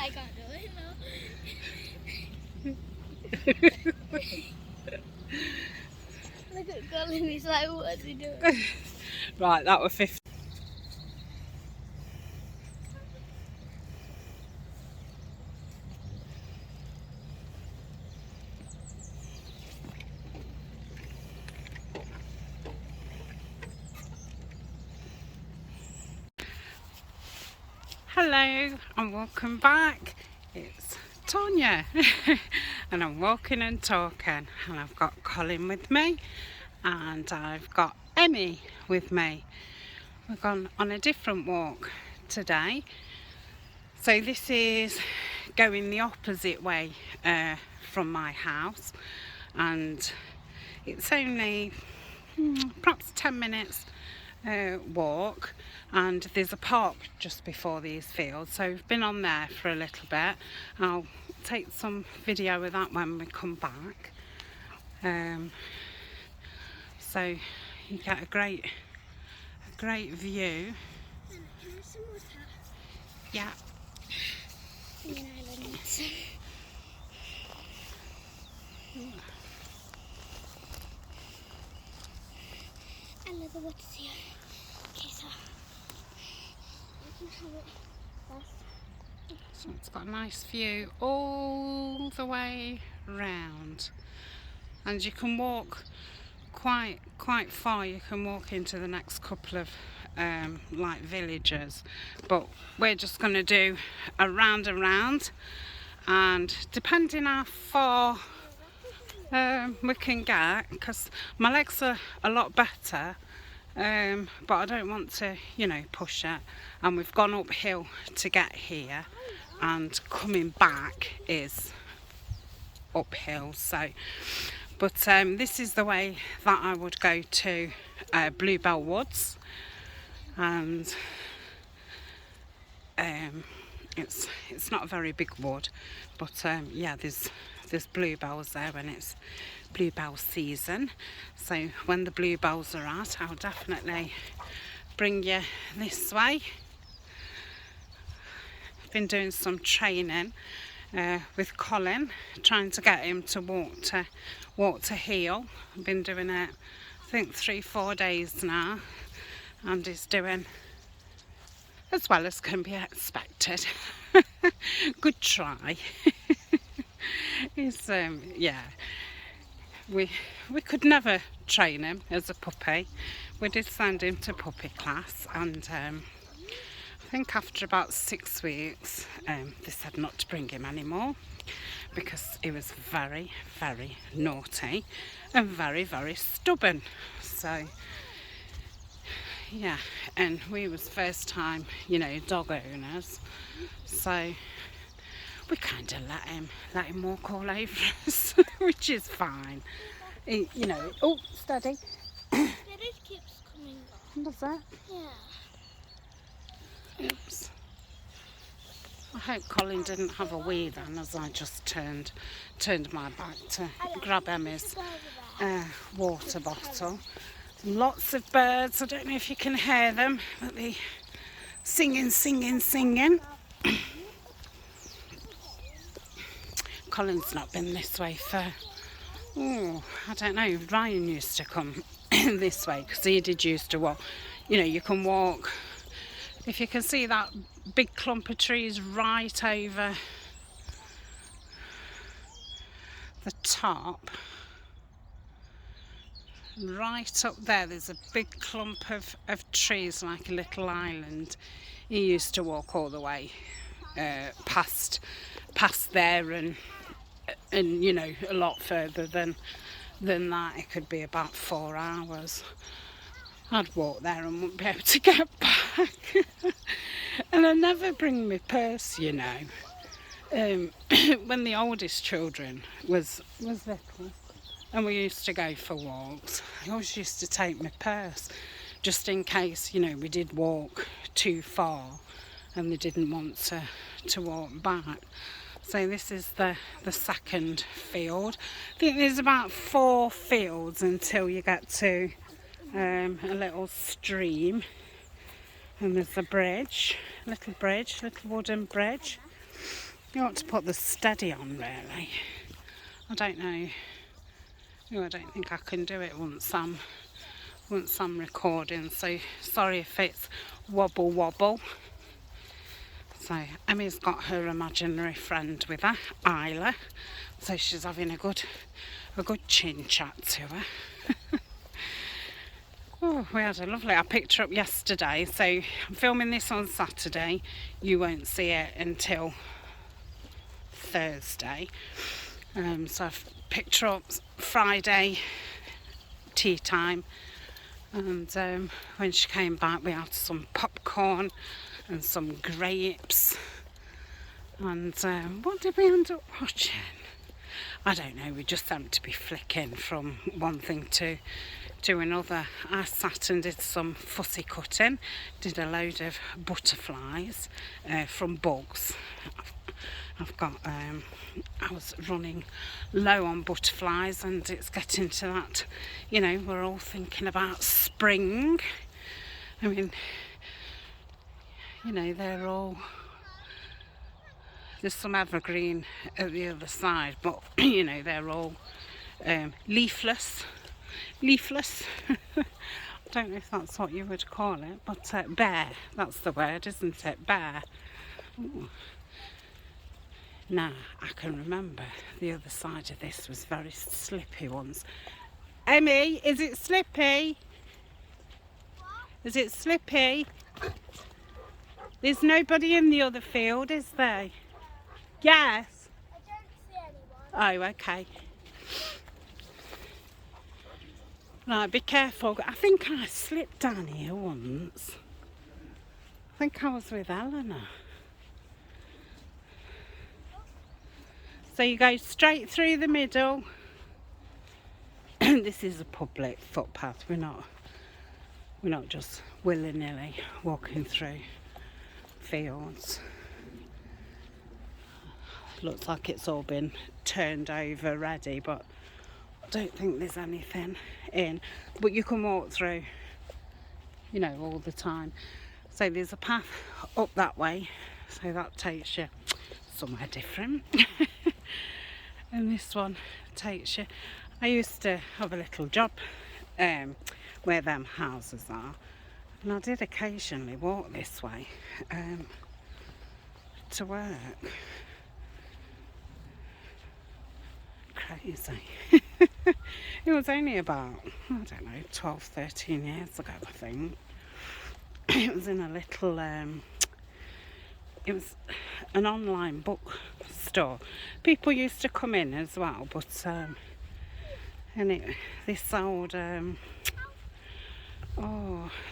I can't do it now. Look at Colin, he's like, what's he doing? Right, that was 50. Hello and welcome back. It's Tonya and I'm walking and talking, and I've got Colin with me and I've got Emmy with me. We've gone on a different walk today, so this is going the opposite way from my house, and it's only perhaps 10 minutes walk, and there's a park just before these fields, so we've been on there for a little bit. I'll take some video of that when we come back, so you get a great view. Yeah. Another water here. Okay, so you can have it first. So it's got a nice view all the way round, and you can walk quite far. You can walk into the next couple of like villages, but we're just going to do a round and round, and depending how far we can get, because my legs are a lot better, but I don't want to, push it, and we've gone uphill to get here, and coming back is uphill. So but this is the way that I would go to Bluebell Woods, and it's not a very big wood, but yeah, there's bluebells there when it's bluebell season. So when the bluebells are out, I'll definitely bring you this way. I've been doing some training with Colin, trying to get him to walk to heel. I've been doing it, I think, 3-4 days now, and he's doing as well as can be expected. Good try. He's yeah, we could never train him as a puppy. We did send him to puppy class, and I think after about 6 weeks they said not to bring him anymore because he was very naughty and very stubborn. So yeah, and we was first time, dog owners, so we kind of let him walk all over us, which is fine. Oh, steady. It keeps coming off. Does that? Yeah. Oops. I hope Colin didn't have a wee then, as I just turned my back to grab Emmy's water bottle. Lots of birds. I don't know if you can hear them, but they singing. Colin's not been this way for, I don't know. Ryan used to come this way because he did used to walk. You can walk, if you can see that big clump of trees right over the top, right up there's a big clump of trees, like a little island. He used to walk all the way past there, and a lot further than that. It could be about 4 hours. I'd walk there and wouldn't be able to get back. And I never bring my purse, when the oldest children was little and we used to go for walks, I always used to take my purse just in case, we did walk too far and they didn't want to walk back. So this is the second field. I think there's about 4 fields until you get to a little stream, and there's a bridge, little wooden bridge. You ought to put the steady on, really. I don't know. No, I don't think I can do it once I'm recording. So sorry if it's wobble. So Emmy's got her imaginary friend with her, Isla. So she's having a good chin chat to her. Oh, we had a lovely. I picked her up yesterday. So I'm filming this on Saturday. You won't see it until Thursday. So I've picked her up Friday tea time, and when she came back we had some popcorn and some grapes, and what did we end up watching? I don't know, we just happened to be flicking from one thing to another. I sat and did some fussy cutting, did a load of butterflies from bugs. I've got, I was running low on butterflies, and it's getting to that, you know, we're all thinking about spring. I mean, you know, there's some evergreen at the other side, but, you know, they're all leafless. I don't know if that's what you would call it, but bare, that's the word, isn't it? Bare. Ooh. Now, I can remember the other side of this was very slippy once. Emmy, is it slippy? What? Is it slippy? There's nobody in the other field, is there? Yes. I don't see anyone. Oh, okay. Right, be careful. I think I slipped down here once. I think I was with Eleanor. So you go straight through the middle. This is a public footpath. We're not just willy-nilly walking through fields. Looks like it's all been turned over ready, but I don't think there's anything in. But you can walk through, you know, all the time. So there's a path up that way, so that takes you somewhere different. And this one takes you. I used to have a little job where them houses are, and I did occasionally walk this way to work. Crazy. It was only about, I don't know, 12, 13 years ago, I think. It was in a little it was an online book store. People used to come in as well, but and they sold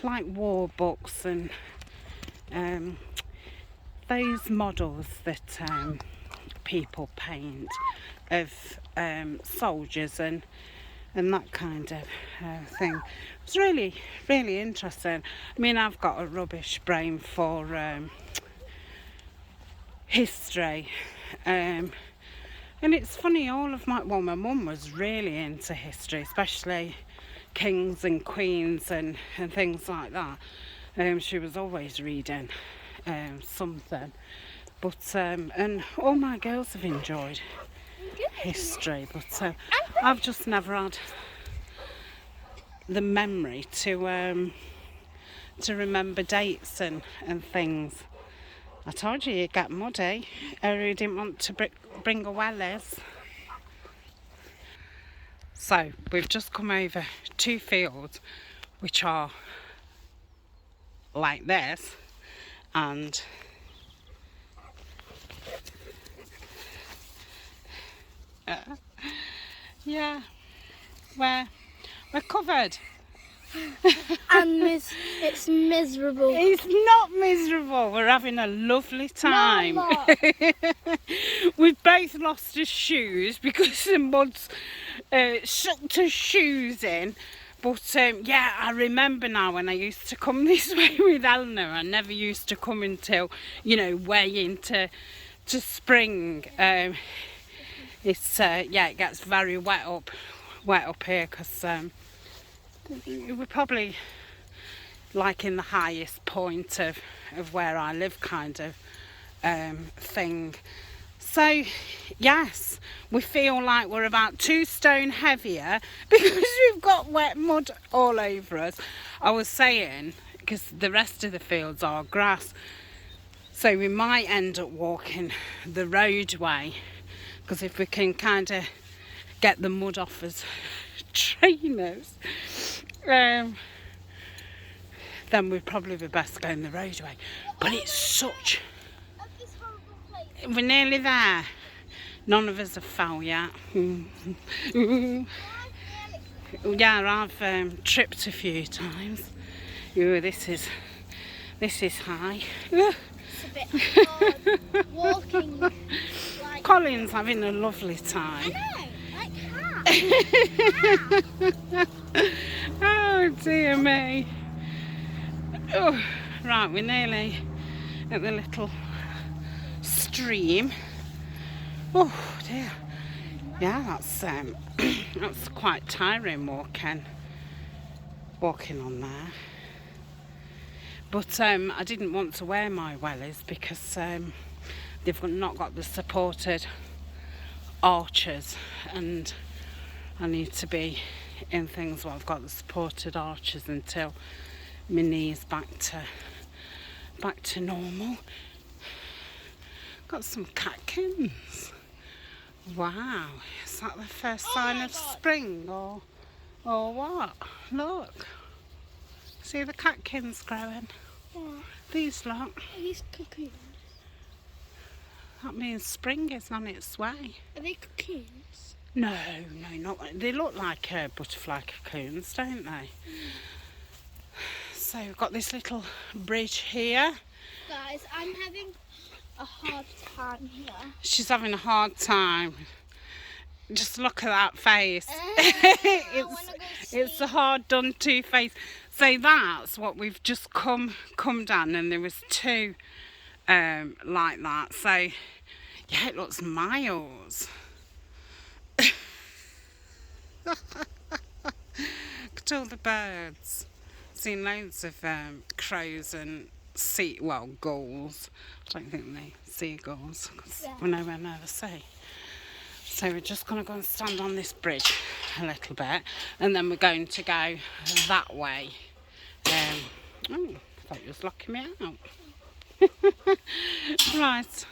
like war books and those models that people paint of soldiers and that kind of thing. It was really interesting. I mean, I've got a rubbish brain for history, and it's funny, my mum was really into history, especially kings and queens and things like that. She was always reading something, but and all my girls have enjoyed history, but I've just never had the memory to remember dates and things. I told you you'd get muddy. You didn't want to bring a wellies. So we've just come over 2 fields which are like this, and yeah, we're covered. And it's miserable. It's not miserable. We're having a lovely time. No, I'm not. We've both lost our shoes because the mud's sucked our shoes in. But yeah, I remember now when I used to come this way with Eleanor. I never used to come until, you know, way into spring. It's yeah, it gets very wet up here because we're probably like in the highest point of where I live, kind of thing. So, yes, we feel like we're about 2 stone heavier because we've got wet mud all over us. I was saying, because the rest of the fields are grass, so we might end up walking the roadway, because if we can kind of get the mud off us trainers, then we'd probably be best going the roadway. But it's such... We're nearly there. None of us have fell yet. Yeah, I've tripped a few times. Ooh, this is high. It's a bit hard walking. Like... Colin's having a lovely time. I know, like how? Oh dear me. Oh, right, we're nearly at the little stream. Oh dear. Yeah, that's that's quite tiring walking on there. But I didn't want to wear my wellies because they've not got the supported arches, and I need to be in things where I've got the supported arches until my knee's back to normal. Got some catkins. Wow, is that the first sign of spring or what? Look, see the catkins growing. Yeah. These lot. Are these cocoons? That means spring is on its way. Are they cocoons? No, not. They look like butterfly cocoons, don't they? So we've got this little bridge here. Guys, I'm having a hard time here. She's having a hard time. Just look at that face. It's a hard done to face. So that's what we've just come down, and there was 2 like that. So yeah, it looks miles. Look at all the birds. Seen loads of crows and gulls. I don't think they seagulls, because we never see. So we're just going to go and stand on this bridge a little bit, and then we're going to go that way. Oh, I thought you was locking me out. Right,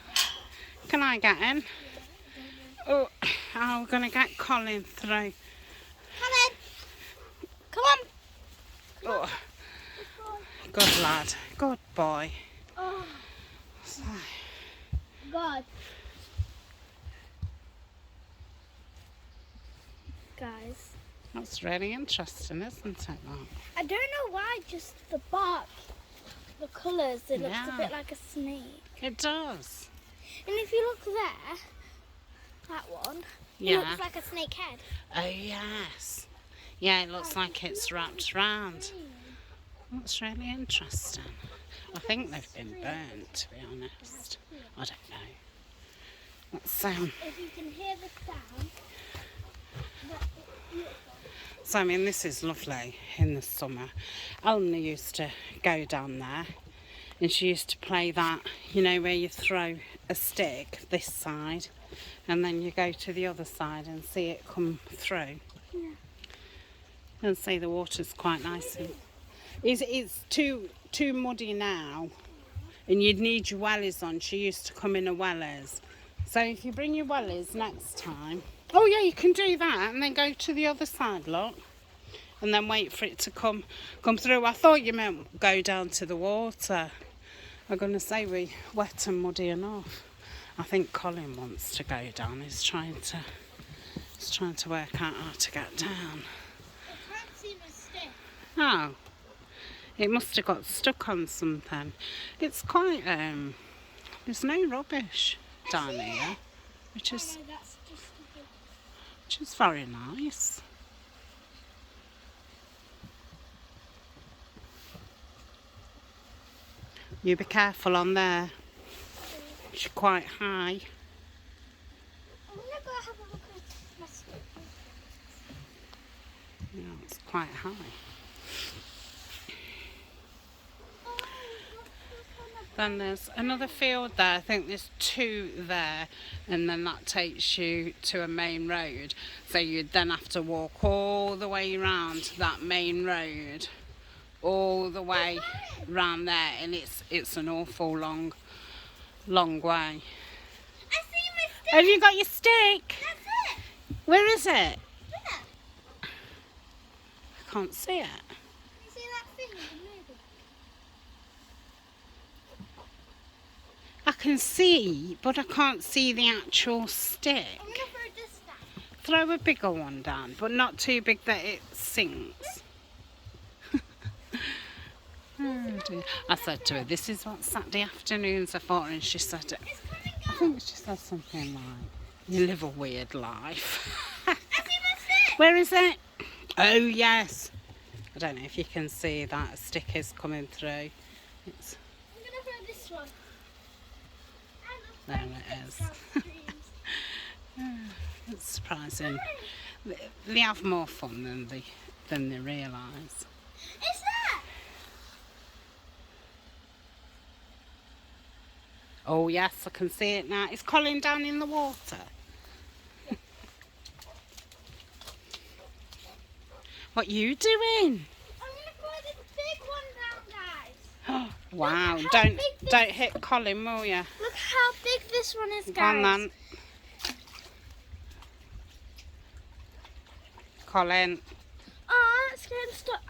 can I get in? Oh, we're going to get Colin through. Come on. Oh, good lad, good boy. Oh, So, God. Guys, that's really interesting, isn't it, Mark? I don't know why, just the bark, the colours, it looks Yeah. a bit like a snake. It does. And if you look there, that one, Yeah. it looks like a snake head. Oh yes. Yeah, it looks like it's wrapped round. That's really interesting. I think they've been burnt, to be honest. I don't know. That's If you can hear the sound, that's beautiful. So I mean, this is lovely in the summer. Eleanor used to go down there, and she used to play that, you know, where you throw a stick this side and then you go to the other side and see it come through. Yeah. And see, the water's quite nice. It's too muddy now, and you'd need your wellies on. She used to come in her wellies. So if you bring your wellies next time, oh yeah, you can do that, and then go to the other side, look, and then wait for it to come through. I thought you meant go down to the water. I'm gonna say we wet and muddy enough. I think Colin wants to go down. He's trying to work out how to get down. I can't see my stick. Oh, it must have got stuck on something. It's quite there's no rubbish down here, which is No, that's just a bit... which is very nice. You be careful on there. It's quite high. I'm going to go have a look at my stick. Yeah, it's quite high. Oh, look on the Then there's another field there. I think there's 2 there, and then that takes you to a main road. So you'd then have to walk all the way around that main road, all the way round there, and it's an awful long way. I see my stick. Have you got your stick? That's it. Where is it? There. I can't see it. You see that thing in the movie? I can see, but I can't see the actual stick. I'm gonna throw this down. Throw a bigger one down, but not too big that it sinks. Oh dear. I said to her, this is what Saturday afternoons are for, and she said, It's coming I down. think she said something like, you live a weird life. I see my stick. Where is it? Oh yes. I don't know if you can see that stick is coming through. It's, I'm gonna throw this one. there it is. It's surprising. They have more fun than they realise. It's there. Oh yes, I can see it now. Is Colin down in the water? What you doing? I'm gonna throw this big one down, guys. Wow! Look how Don't big this- don't hit Colin, will you? Look how big this one is, Go guys. on then, Colin. Oh, it's going to stop.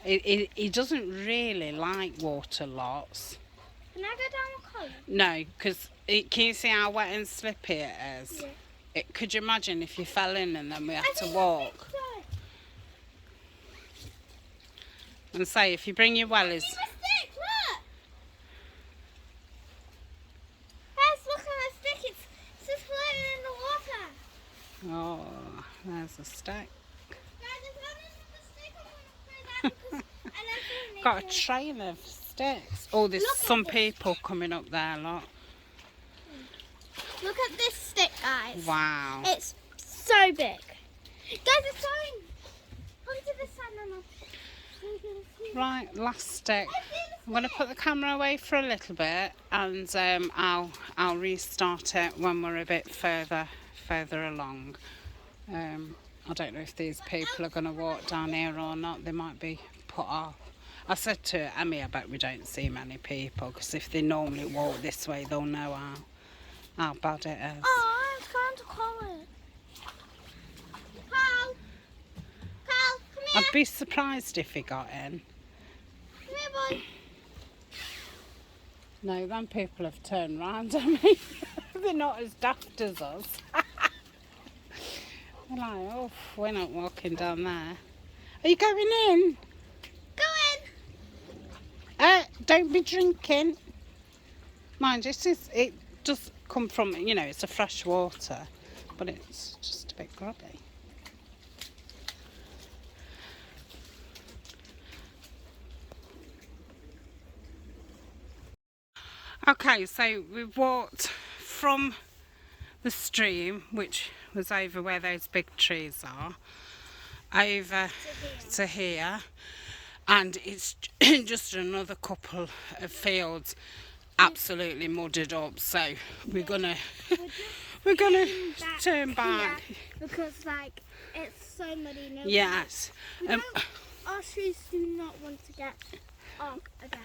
He doesn't really like water lots. Can I go down with Colin? No, because can you see how wet and slippy it is? Yeah. Could you imagine if you fell in and then we had I to think walk? so. And say if you bring your wellies. See my stick, look! Guys, look at my stick. It's just floating in the water. Oh, there's a stick. Guys, if I don't have the stick, I'm going to throw that because I left it in Got a nature. train of sticks. Oh, there's Look at some this. people coming up there, look. Look at this stick, guys. Wow. It's so big. Guys, it's going. Come to the side, Mama. So you can see. Right, last stick. I'm going to put the camera away for a little bit, and I'll restart it when we're a bit further along. I don't know if these people are going to walk down here or not. They might be put off. I said to Emmy, I bet we don't see many people, because if they normally walk this way, they'll know how bad it is. Oh, it's going to Colin. Carl, come here. I'd be surprised if he got in. Come here, boy. No, then people have turned round on me. They're not as daft as us. They're like, oh, we're not walking down there. Are you going in? Go in. Don't be drinking. Mind you, it does come from, it's a fresh water, but it's just a bit grubby. Okay, so we've walked from the stream, which was over where those big trees are, over to here, and it's just another couple of fields absolutely mudded up, so we're gonna turn back. Yeah, because it's so muddy. No. Yes. Our shoes do not want to get on again.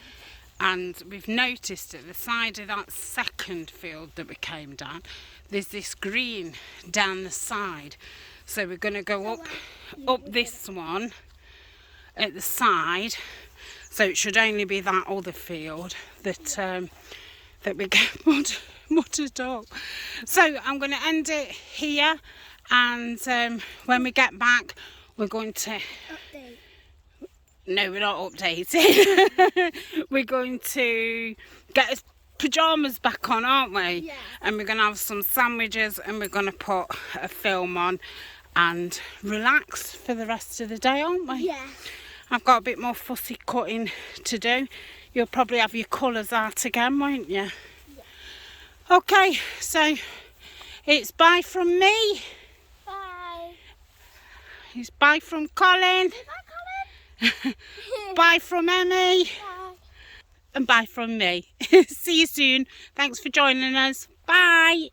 And we've noticed at the side of that second field that we came down, there's this green down the side. So we're going to go up this one at the side. So it should only be that other field that we get mudded up. So I'm going to end it here, and when we get back, we're going to Update. No, we're not updating. We're going to get his pyjamas back on, aren't we? Yeah. And we're going to have some sandwiches, and we're going to put a film on and relax for the rest of the day, aren't we? Yeah. I've got a bit more fussy cutting to do. You'll probably have your colours out again, won't you? Yeah. Okay, so it's bye from me. Bye. It's bye from Colin. Bye, Colin. Bye from Emmy. Bye. and bye from me. See you soon. Thanks for joining us. Bye.